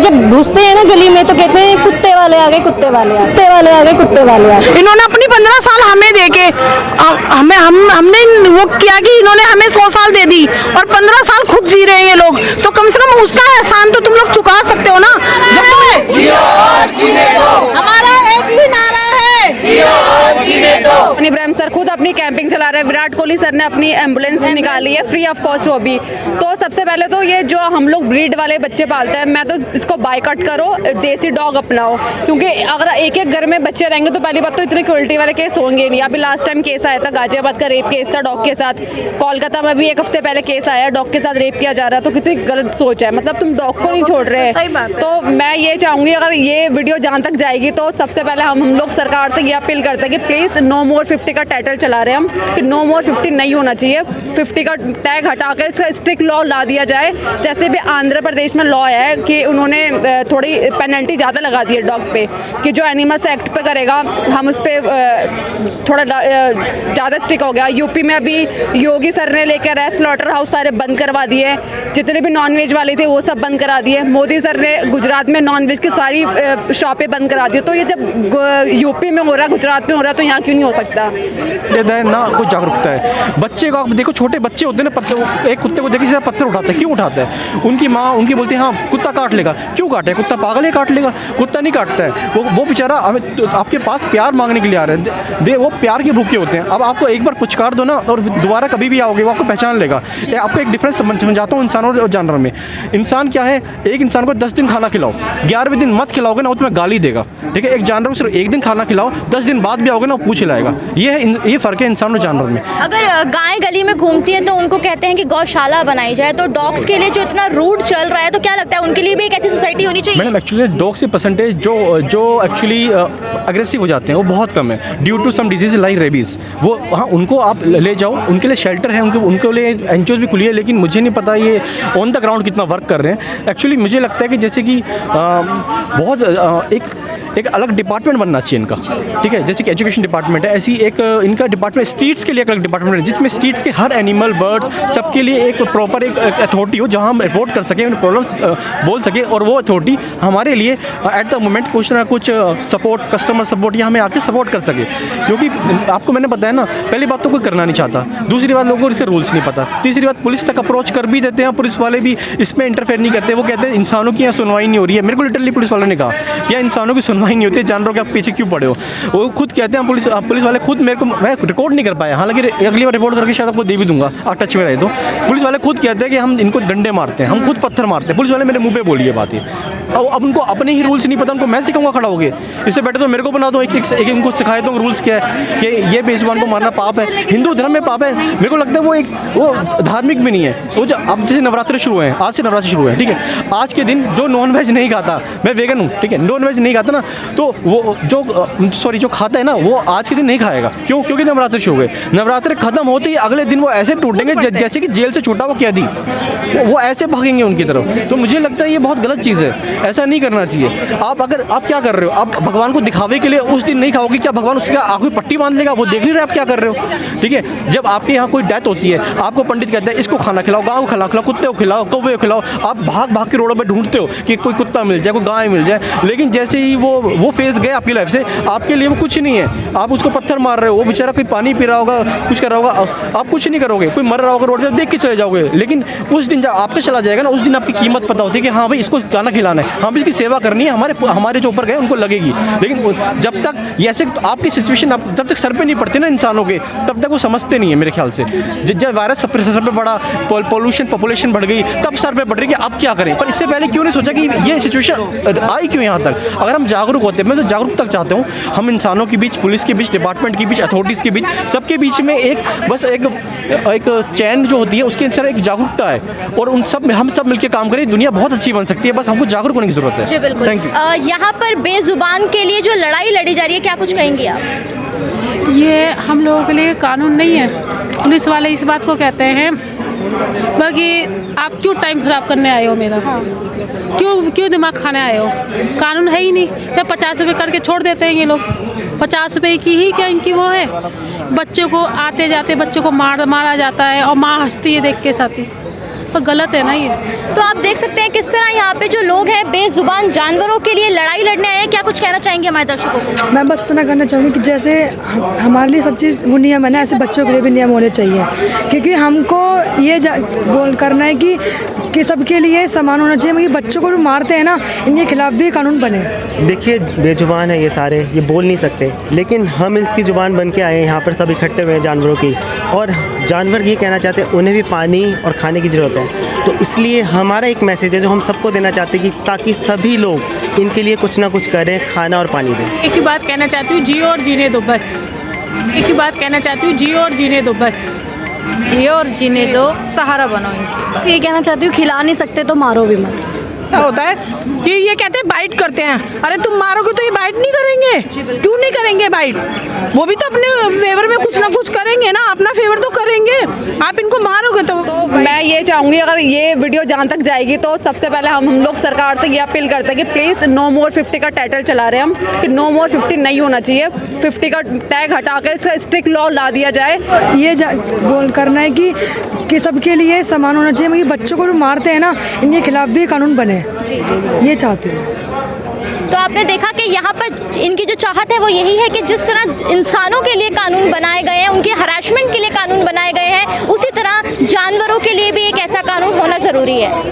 जब घुसते हैं ना गली में तो कहते हैं कुत्ते वाले आ गए, कुत्ते वाले आ गए, कुत्ते वाले आ गए, कुत्ते वाले आ गए। इन्होंने अपनी 15 साल हमें देके हमने वो किया कि इन्होंने हमें 100 साल दे दी और 15 साल खुद जी रहे हैं ये लोग, तो कम से कम उसका एहसान तो तुम लोग चुका सकते हो ना। जब हमारा एक ही नारा है, इब्राहिम सर खुद अपनी कैंपिंग चला रहे हैं, विराट कोहली सर ने अपनी एम्बुलेंस निकाली है फ्री ऑफ कॉस्ट वो भी। तो सबसे पहले तो ये जो हम लोग ब्रीड वाले बच्चे पालते हैं, मैं तो इसको बायकॉट करो, देसी डॉग अपनाओ, क्योंकि अगर एक एक घर में बच्चे रहेंगे तो पहली बात तो इतने क्रूरल्टी वाले केस होंगे नहीं। अभी लास्ट टाइम केस आया था गाजियाबाद का, रेप केस था डॉग के साथ। कोलकाता में भी एक हफ्ते पहले केस आया, डॉग के साथ रेप किया जा रहा है। तो कितनी गलत सोच है, मतलब तुम डॉग को नहीं छोड़ रहे। तो मैं ये चाहूँगी अगर ये वीडियो जहाँ तक जाएगी तो सबसे पहले हम लोग सरकार से ये अपील करते हैं कि प्लीज़ नो मोर 50 का टाइटल चला रहे हैं हम, कि नो मोर 50 नहीं होना चाहिए। 50 का टैग हटाकर इसका स्ट्रिक्ट लॉ ला दिया जाए, जैसे भी आंध्र प्रदेश में लॉ है कि उन्होंने थोड़ी पेनल्टी ज़्यादा लगा दी है डॉग पे, कि जो एनिमल्स एक्ट पे करेगा हम उस पर थोड़ा ज़्यादा स्ट्रिक्ट हो गया। यूपी में अभी योगी सर ने लेकर स्लॉटर हाउस सारे बंद करवा दिए, जितने भी नॉनवेज वाले थे वो सब बंद करा दिए। मोदी सर ने गुजरात में नॉनवेज की सारी शॉपें बंद करा दी। तो ये जब यूपी में हो रहा है, गुजरात में हो रहा है, तो यहाँ क्यों नहीं हो सकता? ना कोई जागरूकता है। बच्चे को आप देखो, छोटे बच्चे होते हैं ना, पत्थर, एक कुत्ते को देखिए सीधा पत्थर उठाता है। क्यों उठाता है? उनकी माँ उनकी बोलती है हाँ कुत्ता काट लेगा। क्यों काटे? कुत्ता पागल है, काट लेगा? कुत्ता नहीं काटता है। वो बेचारा आपके पास प्यार मांगने के लिए आ रहे हैं, वो प्यार के भूखे होते हैं। अब आपको एक बार पुचकार दो ना और दोबारा कभी भी आओगे वो आपको पहचान लेगा। आपको एक डिफरेंस समझाता हूँ इंसानों और जानवरों में। इंसान क्या है, एक इंसान को 10 दिन खाना खिलाओ, 11वें दिन मत खिलाओगे ना वो तुम्हें गाली देगा, ठीक है। एक जानवर को सिर्फ एक दिन खाना खिलाओ, 10 दिन बाद भी आओगे ना वो पूछ लाएगा। ये फ़र्क है इंसान और जानवर में। अगर गाय गली में घूमती हैं तो उनको कहते हैं कि गौशाला बनाई जाए, तो डॉग्स के लिए जो इतना रूट चल रहा है तो क्या लगता है उनके लिए भी एक ऐसी सोसाइटी होनी चाहिए? मैडम एक्चुअली डॉग्स की परसेंटेज जो एक्चुअली अग्रेसिव हो जाते हैं वो बहुत कम है, due to some disease like rabies. वो हाँ उनको आप ले जाओ, उनके लिए शेल्टर है, उनके लिए एनजीओज भी खुली है, लेकिन मुझे नहीं पता ये ऑन द ग्राउंड कितना वर्क कर रहे हैं। एक्चुअली मुझे लगता है कि जैसे कि बहुत एक अलग डिपार्टमेंट बनना चाहिए इनका, ठीक है। जैसे कि एजुकेशन डिपार्टमेंट है, ऐसी एक इनका डिपार्टमेंट स्ट्रीट्स के लिए एक अलग डिपार्टमेंट है, जिसमें स्ट्रीट्स के हर एनिमल, बर्ड्स सबके लिए एक प्रॉपर एक अथॉरिटी हो, जहां हम रिपोर्ट कर सकें, प्रॉब्लम्स बोल सके, और वो अथॉरिटी हमारे लिए एट द मोमेंट कुछ ना कुछ सपोर्ट, कस्टमर सपोर्ट या हमें आके सपोर्ट कर सके। क्योंकि आपको मैंने बताया ना, पहली बात तो कोई करना नहीं चाहता, दूसरी बात लोगों को इसके रूल्स नहीं पता, तीसरी बात पुलिस तक अप्रोच कर भी देते हैं, पुलिस वाले भी इसमें इंटरफेयर नहीं करते। वो कहते हैं इंसानों की यहाँ सुनवाई नहीं हो रही है। मेरे को लिटरली पुलिस वालों ने कहा या इंसानों की सुनवाई नहीं होती, जानवरों के आप पीछे क्यों पड़े हो। वो खुद कहते हैं, पुलिस वाले खुद मेरे को, मैं रिकॉर्ड नहीं कर पाया, हालांकि अगली बार रिपोर्ट करके शायद आपको दे भी दूंगा, आप टच में रहे तो। पुलिस वाले खुद कहते हैं कि हम इनको डंडे मारते हैं, हम खुद पत्थर मारते हैं। पुलिस वाले मेरे मुंह पे बोली है बात ये। अब उनको अपने ही रूल्स नहीं पता, उनको मैं सिखाऊंगा खड़ा हो गए। इससे बेटर तो मेरे को बना दो, एक उनको सिखाए दो रूल्स क्या है, कि ये बेजुबान को मारना पाप है, हिंदू धर्म में पाप है। मेरे को लगता है वो धार्मिक भी नहीं है। वो जो अब जैसे नवरात्रि शुरू हैं, आज से नवरात्रि शुरू है, ठीक है। आज के दिन जो नॉन वेज नहीं खाता, मैं वेगन हूँ, ठीक है, नॉन वेज नहीं खाता ना, तो वो जो खाता है ना वो आज के दिन नहीं खाएगा। क्यों? क्योंकि नवरात्रि शुरू हुए, नवरात्रि खत्म होते ही अगले दिन वो ऐसे टूटेंगे जैसे कि जेल से छूटा वो कैदी, वो ऐसे भागेंगे उनकी तरफ। तो मुझे लगता है ये बहुत गलत चीज़ है, ऐसा नहीं करना चाहिए। आप क्या कर रहे हो? आप भगवान को दिखावे के लिए उस दिन नहीं खाओगे, क्या भगवान उसका आँख में पट्टी बांध लेगा? वो देख नहीं रहे आप क्या कर रहे हो, ठीक है। जब आपके यहाँ कोई डेथ होती है, आपको पंडित कहता है इसको खाना खिलाओ, गाँव को खिलाओ, कुत्ते को खिलाओ, कौवे को खिलाओ, आप भाग के रोडों पर ढूंढते हो कि कोई कुत्ता मिल जाए, कोई गाय मिल जाए, लेकिन जैसे ही वो फेज गए आपकी लाइफ से, आपके लिए वो कुछ नहीं है। आप उसको पत्थर मार रहे हो, वो बेचारा कोई पानी पी रहा होगा, कुछ कर रहा होगा, आप कुछ नहीं करोगे। कोई मर रहा होगा रोड पे, देख के चले जाओगे। लेकिन उस दिन जब आपका चला जाएगा ना, उस दिन आपकी कीमत पता होती है कि हाँ भाई इसको खाना खिलाना है, हाँ इसकी सेवा करनी है, हमारे जो ऊपर गए उनको लगेगी। लेकिन जब तक ऐसे आपकी सिचुएशन जब तक सर पे नहीं पड़ती ना इंसानों के, तब तक वो समझते नहीं है मेरे ख्याल से। जब वायरस सर पे पड़ा, पॉल्यूशन, पॉपुलेशन बढ़ गई, तब सर पे पड़ रही कि अब क्या करें। पर इससे पहले क्यों नहीं सोचा कि ये सिचुएशन आई क्यों यहाँ तक? अगर हम जागरूक होते हैं, मैं तो जागरूक तक चाहता हूँ, हम इंसानों के बीच, पुलिस के बीच, डिपार्टमेंट के बीच, अथॉरिटीज़ के बीच, सबके बीच में एक चैन जो होती है उसके अंदर एक जागरूकता है, और उन सब में हम सब मिलकर काम करें, दुनिया बहुत अच्छी बन सकती है। बस हमको जागरूक होने की जरूरत है। जी बिल्कुल। Thank you. यहाँ पर बेजुबान के लिए जो लड़ाई लड़ी जा रही है, क्या कुछ कहेंगी आप? ये हम लोगों के लिए कानून नहीं है। पुलिस वाले इस बात को कहते हैं, बाकी आप क्यों टाइम ख़राब करने आए हो मेरा? क्यों दिमाग खाने आए हो? कानून है ही नहीं। या 50 रुपये करके छोड़ देते हैं ये लोग। 50 रुपये की ही क्या इनकी वो है? बच्चों को आते जाते बच्चों को मारा जाता है और माँ हंसती है देख के साथ ही। पर गलत है ना ये। तो आप देख सकते हैं किस तरह यहाँ पे जो लोग हैं बेजुबान जानवरों के लिए लड़ाई लड़ने आए हैं। क्या कुछ कहना चाहेंगे हमारे दर्शकों को? मैं बस इतना कहना चाहूँगी कि जैसे हमारे लिए सब चीज़ वो नियम है ना, ऐसे बच्चों के लिए भी नियम होने चाहिए, क्योंकि हमको ये बोल करना है कि सबके लिए समान होना चाहिए। मगर बच्चों को जो मारते हैं ना, इनके खिलाफ भी कानून बने। देखिए बेजुबान है ये सारे, ये बोल नहीं सकते, लेकिन हम इसकी ज़ुबान बन के आए हैं यहाँ पर, सब इकट्ठे हुए हैं जानवरों की, और जानवर ये कहना चाहते हैं उन्हें भी पानी और खाने की ज़रूरत है। तो इसलिए हमारा एक मैसेज है जो हम सबको देना चाहते हैं कि ताकि सभी लोग इनके लिए कुछ ना कुछ करें, खाना और पानी दें। एक ही बात कहना चाहती हूँ, जियो और जीने दो बस। एक ही बात कहना चाहती हूँ, जियो और जीने दो बस। जियो और जीने दो, सहारा बनो इनकी। बस ये कहना चाहती हूँ, खिला नहीं सकते तो मारो भी मत। ऐसा होता है कि ये कहते हैं बाइट करते हैं, अरे तुम मारोगे तो ये बाइट नहीं करेंगे, क्यों नहीं करेंगे बाइट? वो भी तो अपने फेवर में कुछ ना कुछ करेंगे ना, अपना फेवर तो करेंगे। आप इनको मारोगे तो मैं ये चाहूँगी अगर ये वीडियो जहाँ तक जाएगी तो सबसे पहले हम लोग सरकार से ये अपील करते हैं कि प्लीज़ नो मोर 50 का टाइटल चला रहे हैं हम, कि नो मोर 50 नहीं होना चाहिए। 50 का टैग हटा कर इसका स्ट्रिक्ट लॉ ला दिया जाए। ये बोल करना है कि सबके लिए समान होना चाहिए। मगर बच्चों को जो मारते हैं ना, इनके खिलाफ भी कानून बने, ये चाहती हूँ। तो आपने देखा कि यहाँ पर इनकी जो चाहत है वो यही है कि जिस तरह इंसानों के लिए कानून बनाए गए हैं, उनके हरासमेंट के लिए कानून बनाए गए हैं, उसी तरह जानवरों के लिए भी एक ऐसा कानून होना ज़रूरी है।